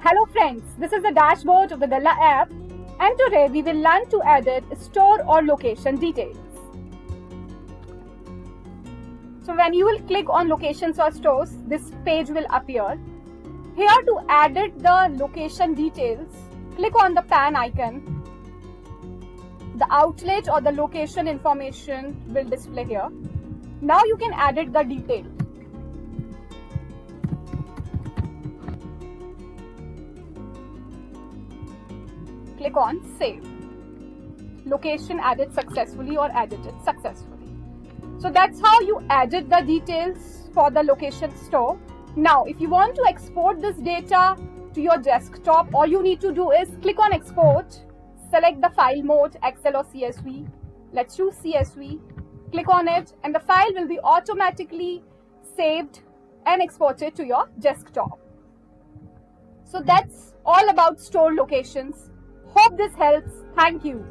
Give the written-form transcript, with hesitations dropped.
Hello friends, this is the dashboard of the Galla app, and today we will learn to edit store or location details. So when you will click on locations or stores, this page will appear. Here to edit the location details, click on the pan icon. The outlet or the location information will display here. Now you can edit the detail. Click on save. Location added successfully or edited successfully. So that's how you edit the details for the location store. Now, if you want to export this data to your desktop, all you need to do is click on export, select the file mode, Excel or CSV. Let's choose CSV. Click on it and the file will be automatically saved and exported to your desktop. So that's all about store locations. Hope this helps. Thank you.